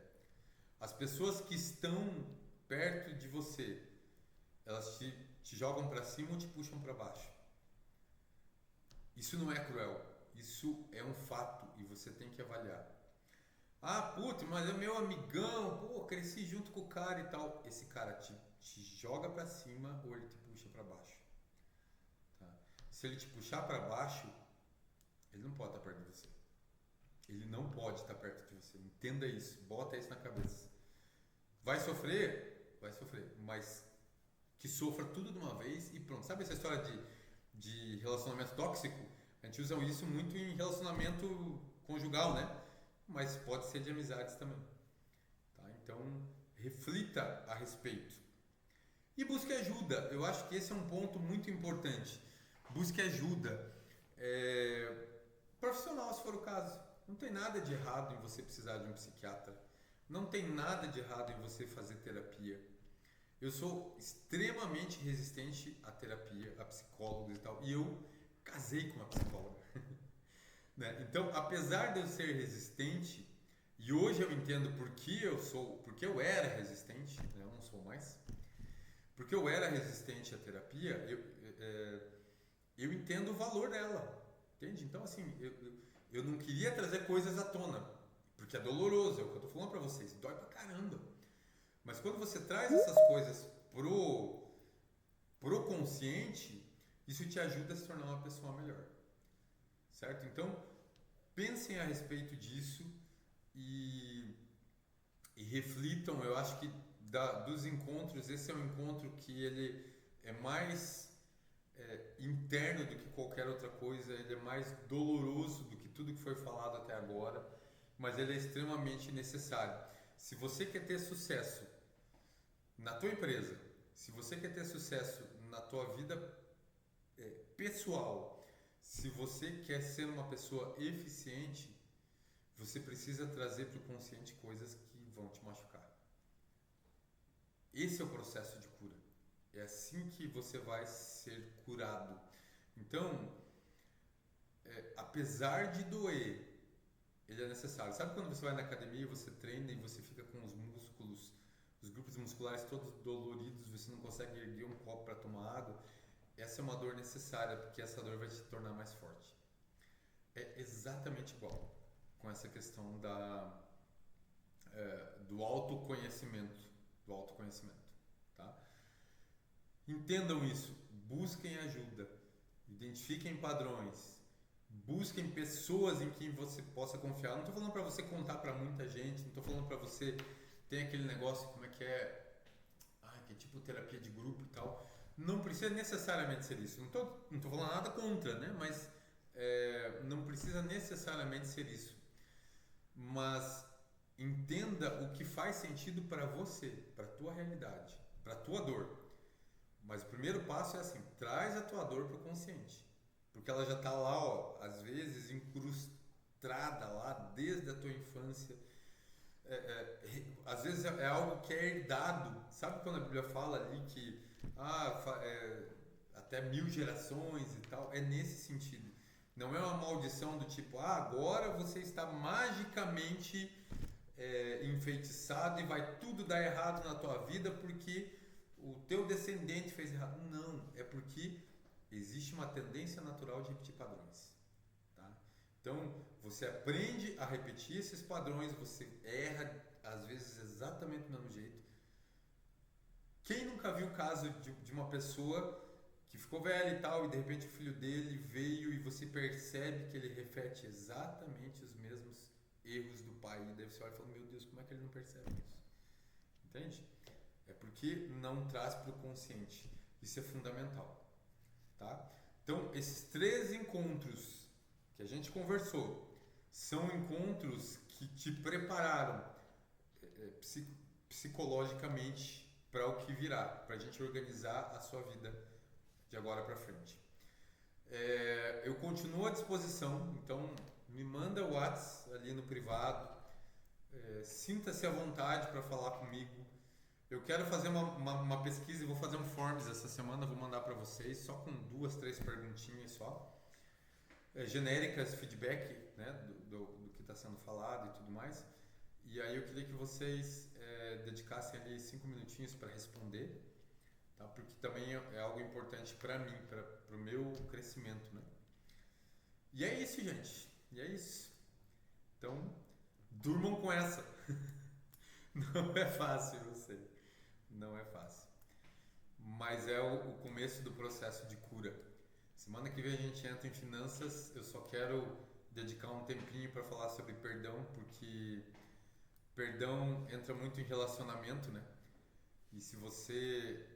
As pessoas que estão perto de você, elas te jogam para cima ou te puxam para baixo. Isso não é cruel, isso é um fato e você tem que avaliar. Ah, putz, mas é meu amigão, pô, cresci junto com o cara e tal. Esse cara te joga pra cima ou ele te puxa pra baixo. Tá? Se ele te puxar pra baixo, ele não pode estar perto de você. Ele não pode estar perto de você. Entenda isso, bota isso na cabeça. Vai sofrer? Vai sofrer, mas que sofra tudo de uma vez e pronto. Sabe essa história de relacionamento tóxico? A gente usa isso muito em relacionamento conjugal, né? Mas pode ser de amizades também. Tá? Então, reflita a respeito. E busque ajuda. Eu acho que esse é um ponto muito importante. Busque ajuda. Profissional, se for o caso. Não tem nada de errado em você precisar de um psiquiatra. Não tem nada de errado em você fazer terapia. Eu sou extremamente resistente à terapia, a psicólogos e tal. E eu casei com uma psicóloga. Né? Então, apesar de eu ser resistente, e hoje eu entendo porque eu era resistente, né? Eu não sou mais, porque eu era resistente à terapia, eu entendo o valor dela, entende? Então, assim, eu não queria trazer coisas à tona, porque é doloroso, é o que eu tô falando pra vocês, dói pra caramba. Mas quando você traz essas coisas pro consciente, isso te ajuda a se tornar uma pessoa melhor. Certo? Então, pensem a respeito disso e reflitam. Eu acho que dos encontros, esse é um encontro que ele é mais interno do que qualquer outra coisa, ele é mais doloroso do que tudo que foi falado até agora, mas ele é extremamente necessário. Se você quer ter sucesso na tua empresa, se você quer ter sucesso na tua vida pessoal, se você quer ser uma pessoa eficiente, você precisa trazer para o consciente coisas que vão te machucar. Esse é o processo de cura. É assim que você vai ser curado. Então, apesar de doer, ele é necessário. Sabe quando você vai na academia e você treina e você fica com os músculos, os grupos musculares todos doloridos, você não consegue erguer um copo para tomar água? Essa é uma dor necessária, porque essa dor vai te tornar mais forte. É exatamente igual com essa questão do autoconhecimento. Tá? Entendam isso, busquem ajuda, identifiquem padrões, busquem pessoas em quem você possa confiar. Não estou falando para você contar para muita gente, não estou falando para você ter aquele negócio, como é que é, que é tipo terapia de grupo e tal. Não precisa necessariamente ser isso. Não tô falando nada contra, né? Mas não precisa necessariamente ser isso. Mas entenda o que faz sentido para você, para tua realidade, para tua dor. Mas o primeiro passo é assim, traz a tua dor para o consciente. Porque ela já está lá, ó, às vezes incrustada lá desde a tua infância. Às vezes é algo que é herdado. Sabe quando a Bíblia fala ali que até 1000 gerações e tal? É nesse sentido. Não é uma maldição do tipo, agora você está magicamente enfeitiçado e vai tudo dar errado na tua vida porque o teu descendente fez errado. Não, é porque existe uma tendência natural de repetir padrões. Tá? Então, você aprende a repetir esses padrões, você erra, às vezes, exatamente do mesmo jeito. Quem nunca viu o caso de uma pessoa que ficou velha e tal, e de repente o filho dele veio e você percebe que ele repete exatamente os mesmos erros do pai, e daí você olha e fala, meu Deus, como é que ele não percebe isso? Entende? É porque não traz para o consciente. Isso é fundamental. Tá? Então, esses 3 encontros que a gente conversou são encontros que te prepararam psicologicamente para o que virá, para a gente organizar a sua vida de agora para frente. Eu continuo à disposição, então me manda o WhatsApp ali no privado, sinta-se à vontade para falar comigo. Eu quero fazer uma pesquisa e vou fazer um forms essa semana, vou mandar para vocês, só com 2, 3 perguntinhas só, genéricas, feedback, né, do que está sendo falado e tudo mais. E aí eu queria que vocês dedicassem ali 5 minutinhos para responder, tá? Porque também é algo importante para mim, para o meu crescimento, né? E é isso, gente. E é isso. Então, durmam com essa. Não é fácil, eu sei. Não é fácil. Mas é o começo do processo de cura. Semana que vem a gente entra em finanças. Eu só quero dedicar um tempinho para falar sobre perdão, porque perdão entra muito em relacionamento, né? E se você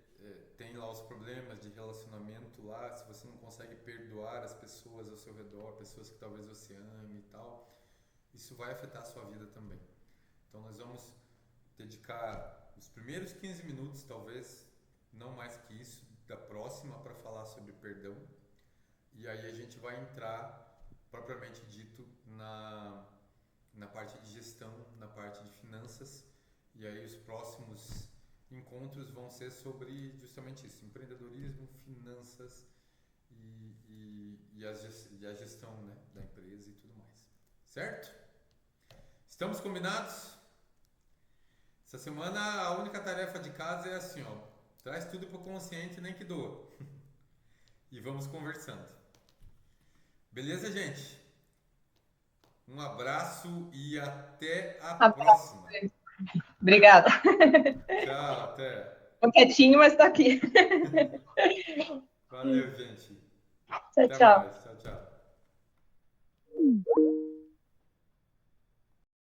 tem lá os problemas de relacionamento lá, se você não consegue perdoar as pessoas ao seu redor, pessoas que talvez você ame e tal, isso vai afetar a sua vida também. Então nós vamos dedicar os primeiros 15 minutos, talvez, não mais que isso, da próxima para falar sobre perdão. E aí a gente vai entrar, propriamente dito, na parte de gestão, na parte de finanças. E aí os próximos encontros vão ser sobre justamente isso, empreendedorismo, finanças e a gestão, né, da empresa e tudo mais. Certo? Estamos combinados? Essa semana a única tarefa de casa é assim, ó, traz tudo para o consciente, nem que doa. E vamos conversando. Beleza, gente? Um abraço e até a próxima. Obrigada. Tchau, até. Tô quietinho, mas tô aqui. Valeu, gente. Tchau, Até tchau. mais. Tchau, tchau.